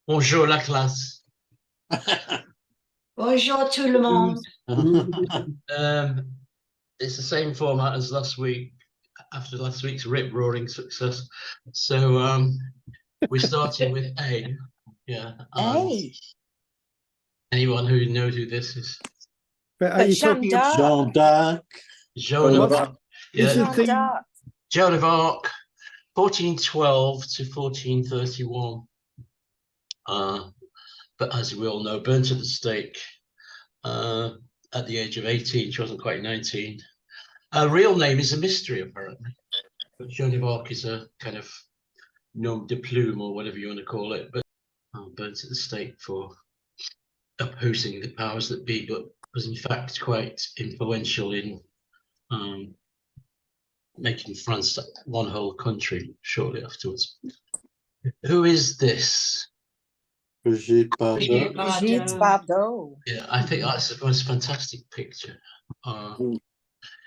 Bonjour la classe. Bonjour tout le monde. It's the same format as last week, after last week's rip-roaring success. So we're starting with A. Yeah. Hey, Anyone who knows who this is? But are but you Jeanne talking d'Arc. about Jeanne d'Arc? Joan of Arc. This Yeah, is the d'Arc. Joan of Arc, 1412 to 1431. But as we all know, burnt at the stake at the age of 18. She wasn't quite 19. Her real name is a mystery, apparently. But Joan of Arc is a kind of nom de plume, or whatever you want to call it, but burnt at the stake for opposing the powers that be, but was in fact quite influential in making France one whole country shortly afterwards. Who is this? Brigitte Brigitte Bardot. Brigitte Bardot. Yeah, I think that's the most fantastic picture.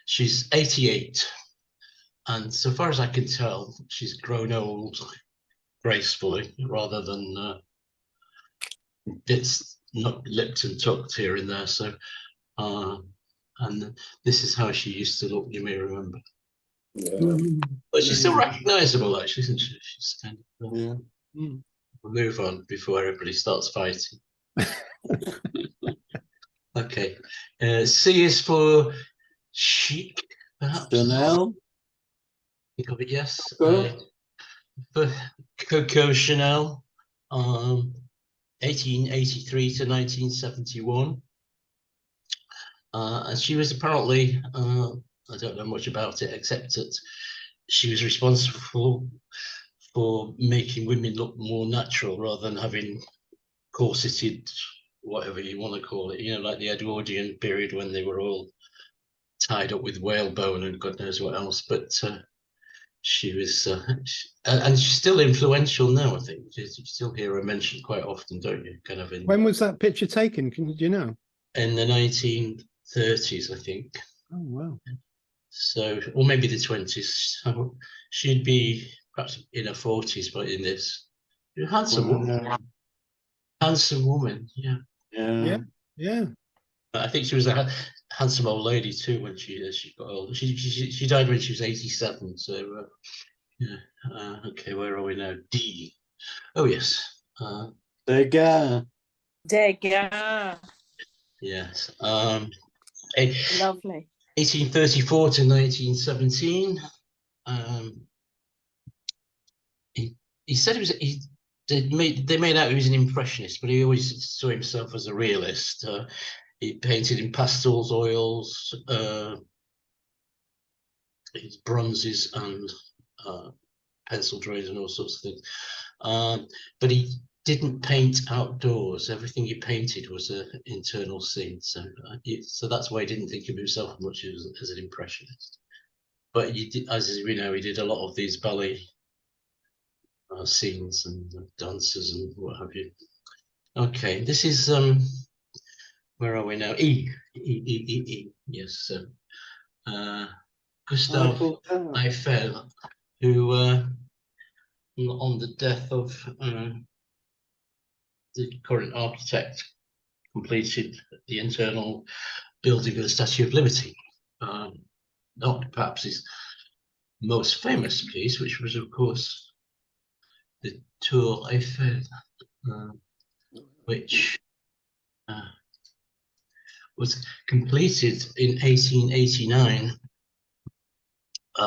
She's 88, and so far as I can tell, she's grown old gracefully rather than it's not lipped and tucked here and there. So, and this is how she used to look. You may remember. Yeah. But she's still recognisable, actually, isn't she? She's kind of. Yeah. We'll move on before everybody starts fighting. Okay. C is for chic, perhaps. Chanel. Think of it, yes. Coco. For Coco Chanel, 1883 to 1971. And she was apparently, I don't know much about it, except that she was responsible for making women look more natural rather than having corseted, whatever you want to call it, you know, like the Edwardian period when they were all tied up with whalebone and God knows what else. But she was, and she's still influential now, I think. You still hear her mentioned quite often, don't you? Kind of in. When was that picture taken? Do you know? In the 1930s, I think. Oh, wow. So, or maybe the 20s. So she'd be perhaps in her 40s, but in this. You're a handsome woman. Handsome woman, yeah. Yeah. Yeah. I think she was a handsome old lady too when she got older. She died when she was 87. So yeah. Okay, where are we now? D. Oh yes. Degas. Degas. Yes. Lovely. 1834 to 1917. He said they made out he was an impressionist, but he always saw himself as a realist. He painted in pastels, oils, his bronzes, and pencil drawings and all sorts of things. But he didn't paint outdoors. Everything he painted was an internal scene. So that's why he didn't think of himself much as an impressionist. But he did, as we know, he did a lot of these ballet scenes and dances and what have you. Okay, this is where are we now? E. Yes. Gustave Eiffel, who on the death of the current architect, completed the internal building of the Statue of Liberty. Not perhaps his most famous piece, which was, of course, the Tour Eiffel, which was completed in 1889,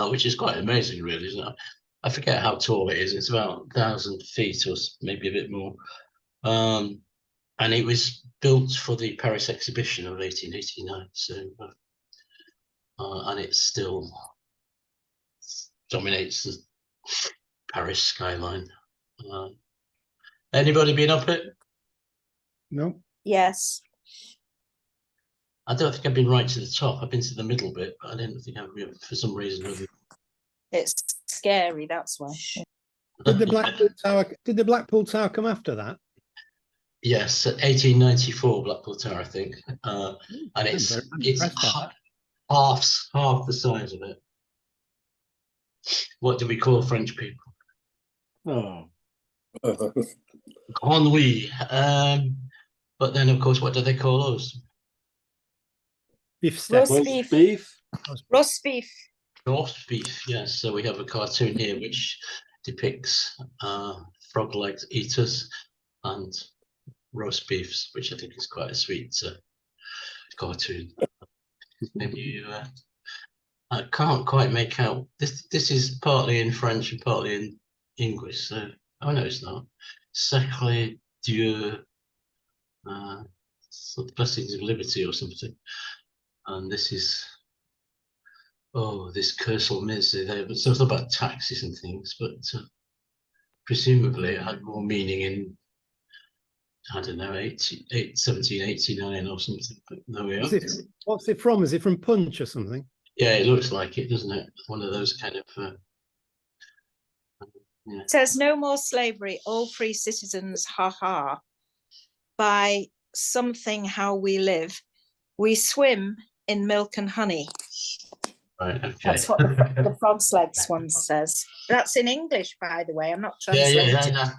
which is quite amazing, really, isn't it? I forget how tall it is. It's about 1,000 feet or maybe a bit more. And it was built for the Paris exhibition of 1889. So, and it still dominates the Paris skyline. Anybody been up it? No. Yes. I don't think I've been right to the top. I've been to the middle bit, but I didn't think I've been, for some reason. It's scary, that's why. Did the Blackpool Tower come after that? Yes, 1894 Blackpool Tower, I think. And it's half the size of it. What do we call French people? Oh. Grenouille. But then, of course, what do they call us? Beef steak. Roast beef. beef. Roast beef. Roast beef. Yes. So we have a cartoon here which depicts frog-legged eaters and roast beefs, which I think is quite a sweet cartoon. Maybe you, I can't quite make out. This is partly in French and partly in English. So, oh no, it's not. Sacré Dieu, blessings of liberty or something. And this is, oh, this cursal misery. So it's about taxes and things, but presumably it had more meaning in, I don't know, 1789 or something. But there we are. What's it from? Is it from Punch or something? Yeah, it looks like it, doesn't it? One of those kind of. Yeah. It says no more slavery, all free citizens, ha ha. By something how we live. We swim in milk and honey. Right. Okay. That's what the frog's legs one says. That's in English, by the way. I'm not translating. Yeah.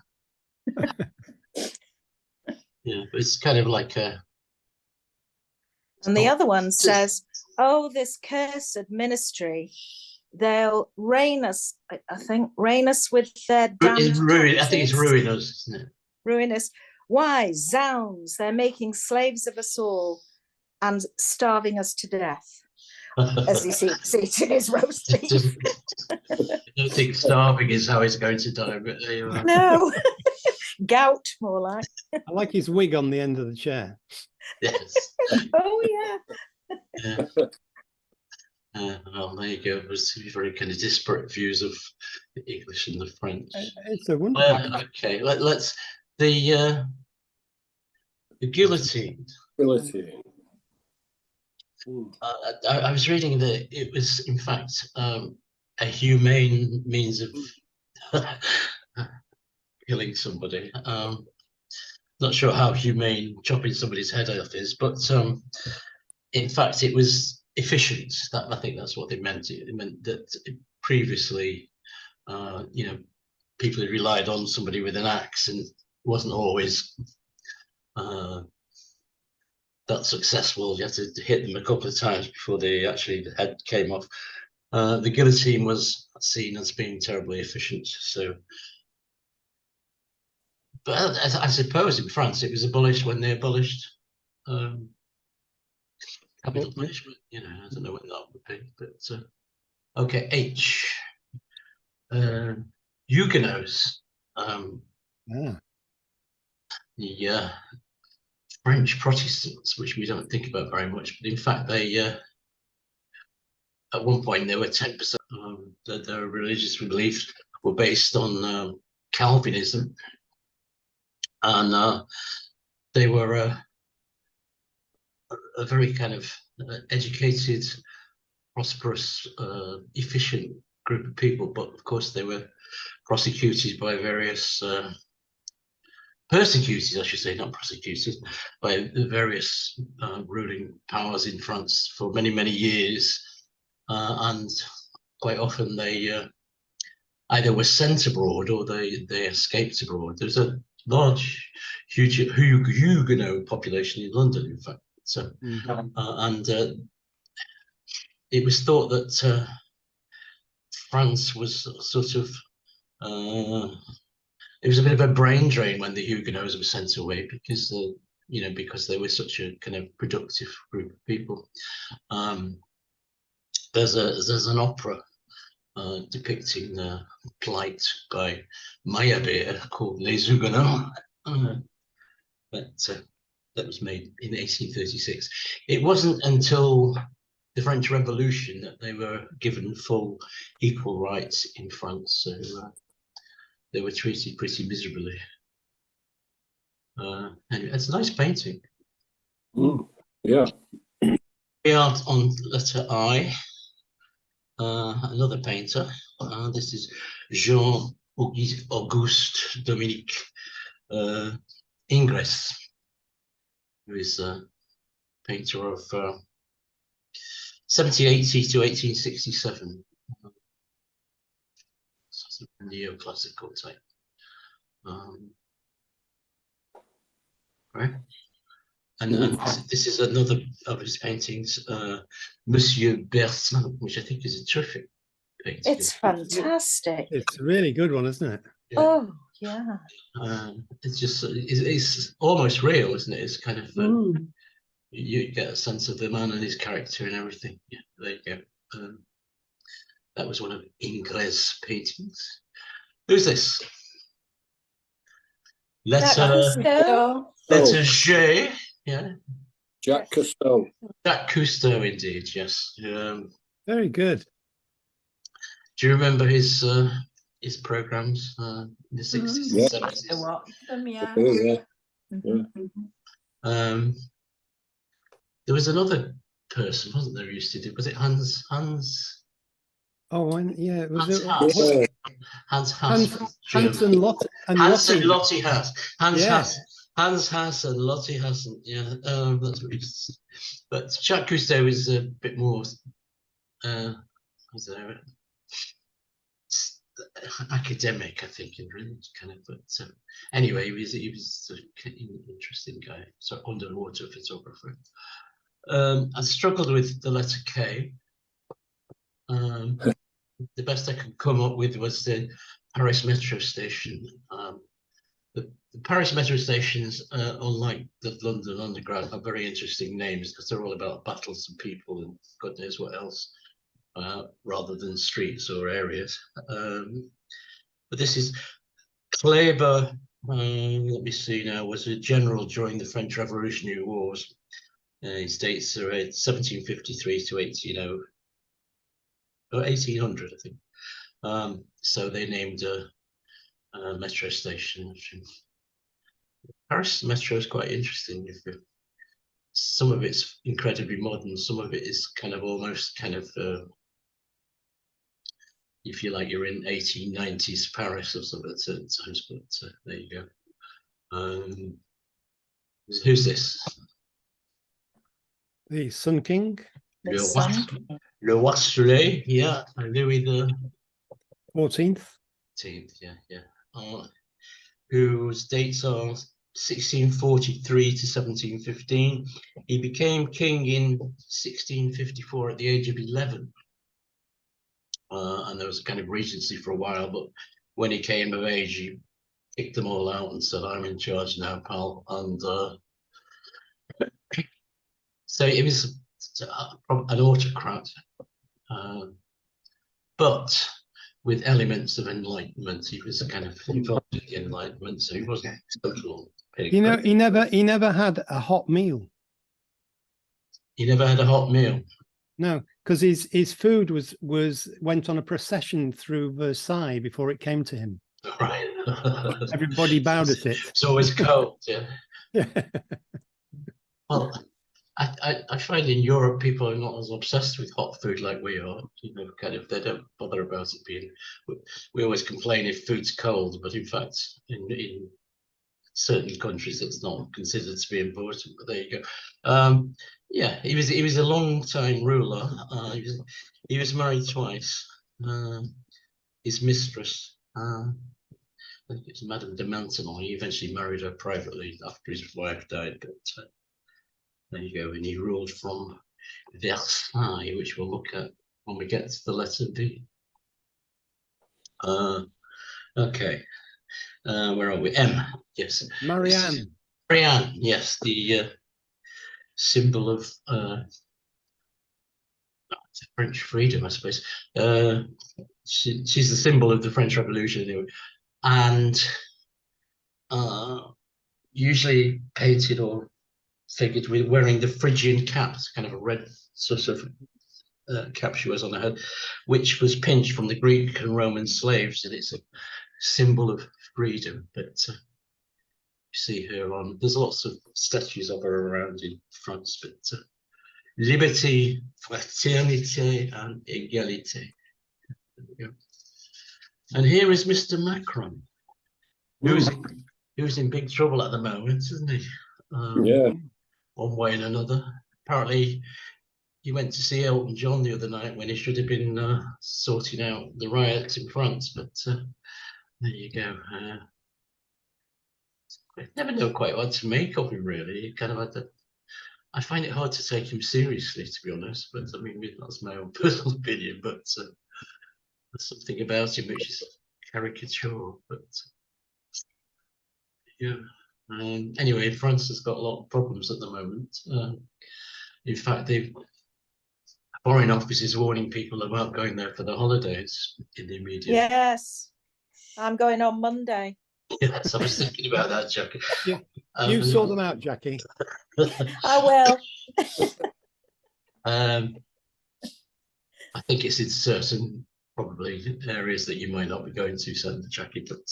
Yeah, but it's kind of like a. And the other one says, oh, this cursed ministry, they'll reign us, I think, reign us with their damned It's ruin. I think it's taxes. ruin us, isn't it? Ruin us. Why? Zounds, they're making slaves of us all and starving us to death. As he seats in his roast beef. I don't think starving is how he's going to die, but there you are. No. Gout, more like. I like his wig on the end of the chair. Yes. Oh, yeah. Well, there you go. There's two very kind of disparate views of the English and the French. It's a wonderful. Okay, let's the guillotine. Guillotine. I was reading that it was, in fact, a humane means of killing somebody. Not sure how humane chopping somebody's head off is, but in fact, it was efficient. That I think that's what they meant. It meant that previously, people had relied on somebody with an axe, and it wasn't always that successful. You had to hit them a couple of times before the head came off. The guillotine was seen as being terribly efficient. So, but I suppose in France it was abolished when they abolished capital punishment. I don't know when that would be. But okay, H. Huguenots. The French Protestants, which we don't think about very much, but in fact they at one point they were 10%. Their religious beliefs were based on Calvinism, and they were a very kind of educated, prosperous, efficient group of people, but of course they were prosecuted by various persecuted, I should say, not prosecuted, by the various ruling powers in France for many, many years. And quite often they either were sent abroad or they escaped abroad. There's a large, huge Huguenot population in London, in fact. So, and it was thought that France was sort of it was a bit of a brain drain when the Huguenots were sent away because because they were such a kind of productive group of people. There's an opera depicting the plight by Meyerbeer called Les Huguenots, that was made in 1836. It wasn't until the French Revolution that they were given full equal rights in France. So they were treated pretty miserably. Anyway, it's a nice painting. Yeah. We are on letter I. Another painter. This is Jean Auguste Dominique Ingres, who is a painter of 1780 to 1867. Sort of neoclassical type. right? And this is another of his paintings, Monsieur Bertin, which I think is a terrific painting. It's fantastic. It's a really good one, isn't it? Yeah. Oh, yeah. It's just it's almost real, isn't it? It's kind of you get a sense of the man and his character and everything. Yeah, there you go. That was one of Ingres' paintings. Who's this? Letter J. Yeah. Jacques Cousteau. Jacques Cousteau, indeed. Yes. Very good. Do you remember his programs in the 60s Yeah. and 70s? I watched them, yeah. Yeah. There was another person, wasn't there, who used to do? Was it Hans? Oh, and yeah, it was Hans it, Hans Hans and Lotte Hans and Lottie Hass. Hans Yeah. Hass. Hans Hass and Lottie Hassen. Yeah, that's what it's. But Jacques Cousteau is a bit more. Was there academic, I think, and really kind of. But anyway, he was an interesting guy. So underwater photographer. I struggled with the letter K. The best I could come up with was the Paris metro station. The Paris metro stations, unlike the London Underground, have very interesting names because they're all about battles and people and God knows what else, rather than streets or areas. But this is Kleber. Let me see now. Was a general during the French Revolutionary Wars. His dates are 1753 to 1800, I think. So they named a metro station. Paris metro is quite interesting. Some of it's incredibly modern, some of it is kind of almost kind of, if you like, you're in 1890s Paris or something at certain times. But there you go. Who's this? the Sun King, The sun. Le Roi Soleil, yeah, Louis the 14th. 10th, yeah. Whose dates are 1643 to 1715. He became king in 1654 at the age of 11. And there was a kind of regency for a while, but when he came of age, he kicked them all out and said, I'm in charge now, pal. And so he was an autocrat, but with elements of enlightenment. He was kind of involved in the Enlightenment, so he wasn't total pig. You know, he never had a hot meal. He never had a hot meal. No, because his food went on a procession through Versailles before it came to him. Right. Everybody bowed at it. It's always cold, yeah. Yeah. Well, I find in Europe people are not as obsessed with hot food like we are. You know, kind of they don't bother about it being. We always complain if food's cold, but in fact, in certain countries it's not considered to be important. But there you go. Yeah, he was a long time ruler. He was married twice. His mistress, I think it's Madame de Maintenon. He eventually married her privately after his wife died. But there you go, and he ruled from Versailles, which we'll look at when we get to the letter B. Okay, where are we? M, yes. Marianne. Marianne, yes, the symbol of French freedom, I suppose. She's the symbol of the French Revolution, anyway. And usually painted or figured with wearing the Phrygian cap, kind of a red sort of cap she wears on her head, which was pinched from the Greek and Roman slaves, and it's a symbol of freedom. But you see her on, there's lots of statues of her around in France, but liberty, fraternité, and égalité. And here is Mr. Macron, who's in big trouble at the moment, isn't he? Yeah. One way and another. Apparently, he went to see Elton John the other night when he should have been sorting out the riots in France. But there you go. I never know quite what to make of him, really. Kind of I find it hard to take him seriously, to be honest. But I mean, that's my own personal opinion. But there's something about him which is caricature. But yeah. Anyway, France has got a lot of problems at the moment. In fact, Foreign Office is warning people about going there for the holidays in the immediate. Yes, I'm going on Monday. Yes, I was thinking about that, Jackie. Yeah, you sort them out, Jackie. I will. I think it's in certain probably areas that you might not be going to, certainly, Jackie. But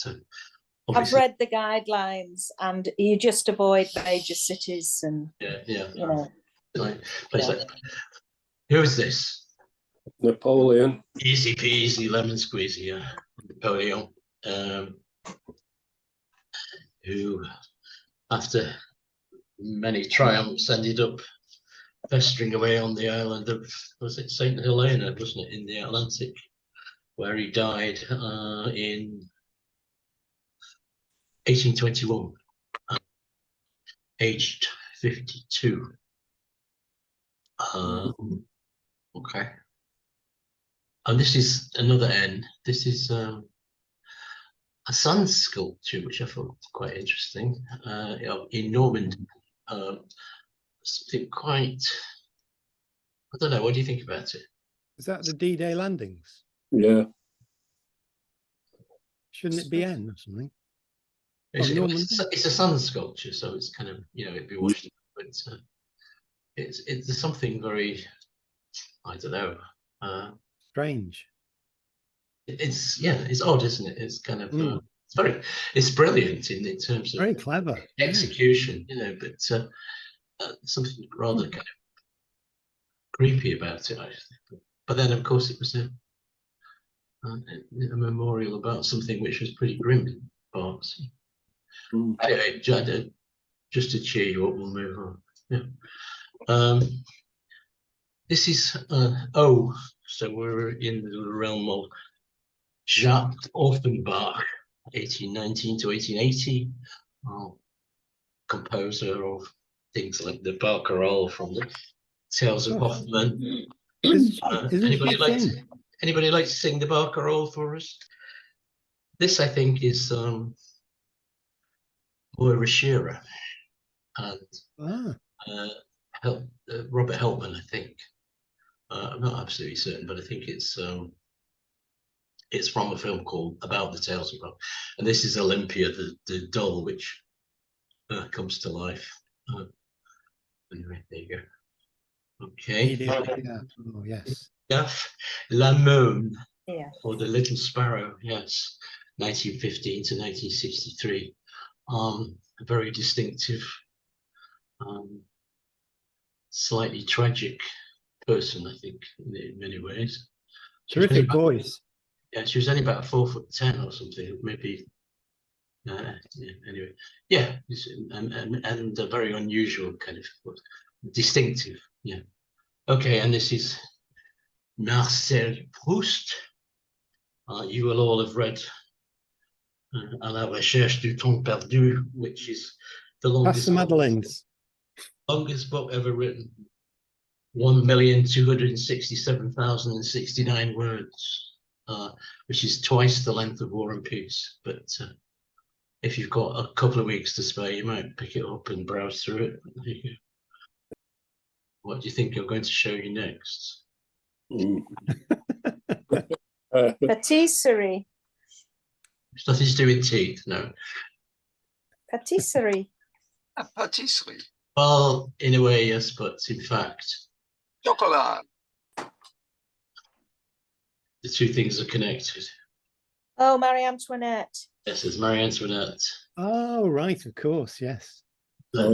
I've read the guidelines, and you just avoid major cities, and yeah, you know. like place like who is this? Napoleon. Easy peasy lemon squeezy, yeah. Napoleon, who after many triumphs ended up festering away on the island of, was it St. Helena, wasn't it, in the Atlantic, where he died in 1821, aged 52. Okay. And this is another N. This is a sun sculpture, which I thought was quite interesting, in Normandy. Something quite, I don't know, what do you think about it? Is that the D-Day landings? Yeah. Shouldn't it be N or something? It's a sun sculpture, so it's kind of, it'd be washed, but it's something very, I don't know. Strange. It's odd, isn't it? It's kind of it's brilliant in terms of Very clever execution, but something rather kind of creepy about it, I think. But then, of course, it was a memorial about something which was pretty grim in parts. Anyway, just to cheer you up, we'll move on. Yeah. This is so we're in the realm of Jacques Offenbach, 1819 to 1880, composer of things like the Barcarolle from the Tales of Hoffmann. Anybody like to sing the Barcarolle for us? This, I think, is Moira Shearer and Robert Helpman, I think. I'm not absolutely certain, but I think it's from a film called About the Tales of Hoffmann. And this is Olympia, the doll which comes to life. Anyway, there you go. Okay. Oh, yes. La Môme, Yeah. or the Little Sparrow, yes, 1915 to 1963. A very distinctive, slightly tragic person, I think, in many ways. Terrific voice. Yeah, she was only about 4'10" or something, maybe. Anyway, yeah, and a very unusual kind of distinctive. Yeah. Okay, and this is Marcel Proust. You will all have read À la recherche du temps perdu, which is the longest book ever written. 1,267,069 words, which is twice the length of War and Peace. But if you've got a couple of weeks to spare, you might pick it up and browse through it. What do you think you're going to show you next? Patisserie. It's nothing to do with teeth, no. Patisserie. A patisserie. Well, in a way, yes, but in fact, Chocolat. the two things are connected. Oh, Marie Antoinette. Yes, it's Marie Antoinette. Oh, right, of course, yes. Let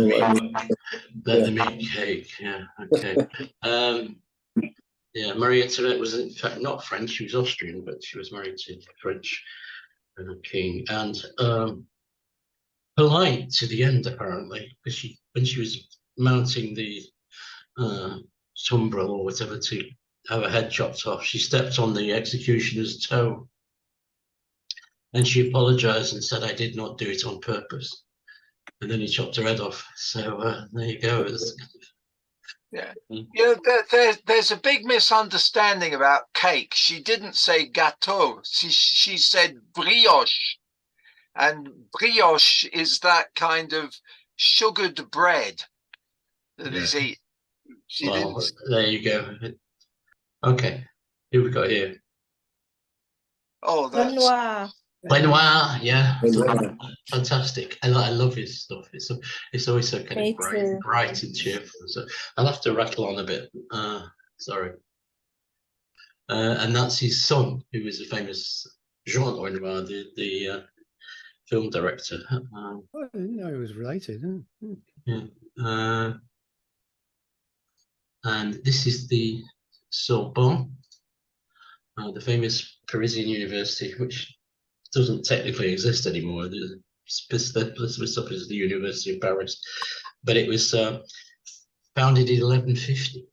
the meat cake, yeah, okay. Yeah, Marie Antoinette was in fact not French, she was Austrian, but she was married to the French king, and polite to the end, apparently, because when she was mounting the tumbrel or whatever to have her head chopped off, she stepped on the executioner's toe. And she apologized and said, "I did not do it on purpose." and then he chopped her head off. So there you go. Yeah. Mm. You know, there's a big misunderstanding about cake. She didn't say gâteau. She said brioche. And brioche is that kind of sugared bread that is eaten. She Well, didn't. there you go. Okay, who we got here? Oh, that's Benoit. Benoit, yeah, Benoit. fantastic. I love his stuff. It's always so kind Me of too. bright and cheerful. So I'll have to rattle on a bit. Sorry. And that's his son, who is the famous Jean Renoir, the film director. Oh, I didn't know it was related. Huh? Yeah. And this is the Sorbonne, the famous Parisian university, which doesn't technically exist anymore. The stuff is the University of Paris, but it was founded in 1150.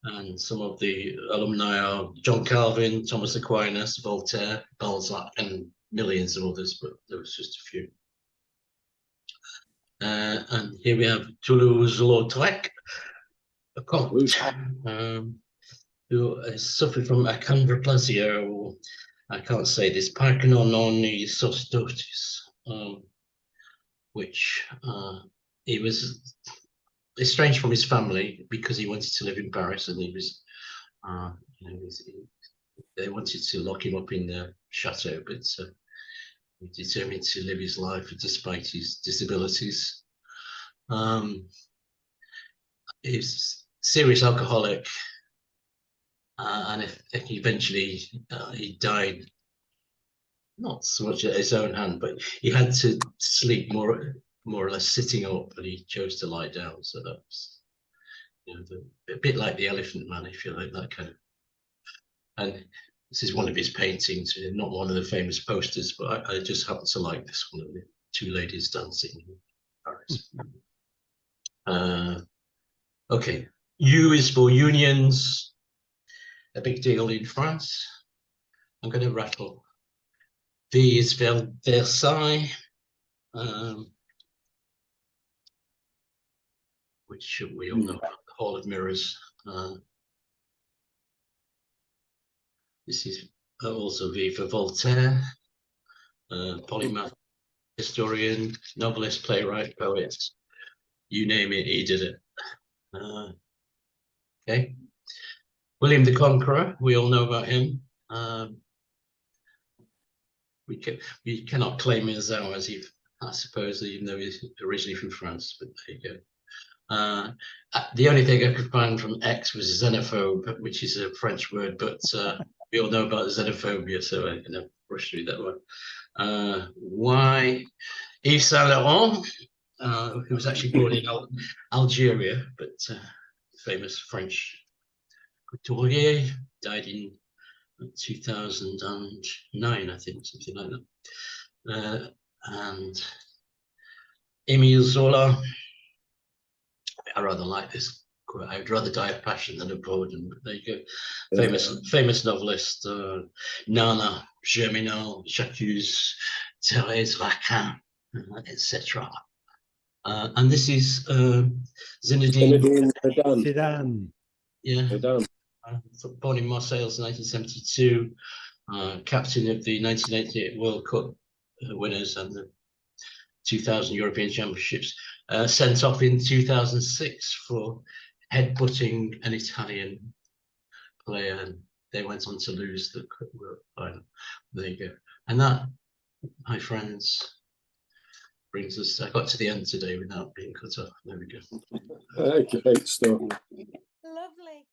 And some of the alumni are John Calvin, Thomas Aquinas, Voltaire, Balzac, and millions of others, but there was just a few. And here we have Toulouse-Lautrec, a comte, who has suffered from achondroplasia, or I can't say this, Parkinsonismus, which he was estranged from his family because he wanted to live in Paris, and he was, they wanted to lock him up in the chateau, but he determined to live his life despite his disabilities. He's serious alcoholic, and eventually he died, not so much at his own hand, but he had to sleep more or less sitting up, and he chose to lie down. So that's, a bit like the Elephant Man, if you like, that kind of. And this is one of his paintings, not one of the famous posters, but I just happen to like this one of the two ladies dancing in Paris. Okay, U is for unions, a big deal in France. I'm going to rattle. V is Versailles, which we all know about, the Hall of Mirrors. This is also V for Voltaire, polymath, historian, novelist, playwright, poet, you name it, he did it. Okay. William the Conqueror, we all know about him. We cannot claim him as ours, I suppose, even though he's originally from France, but there you go. The only thing I could find from X was xenophobe, which is a French word, but we all know about xenophobia, so I'm going to brush through that one. Y, Yves Saint Laurent, who was actually born in Algeria, but famous French couturier, died in 2009, I think, something like that. And Émile Zola, I rather like this quote. I would rather die of passion than of boredom. But there you go. Famous novelist, Nana, Germinal, J'accuse, Thérèse Raquin, etc. And this is Zinedine Zidane. Yeah. Zidane. Born in Marseille in 1972, captain of the 1988 World Cup winners and the 2000 European Championships, sent off in 2006 for headbutting an Italian player, and they went on to lose the World final. There you go. And that, my friends, brings us, I got to the end today without being cut off. There we go. Great stuff. Lovely.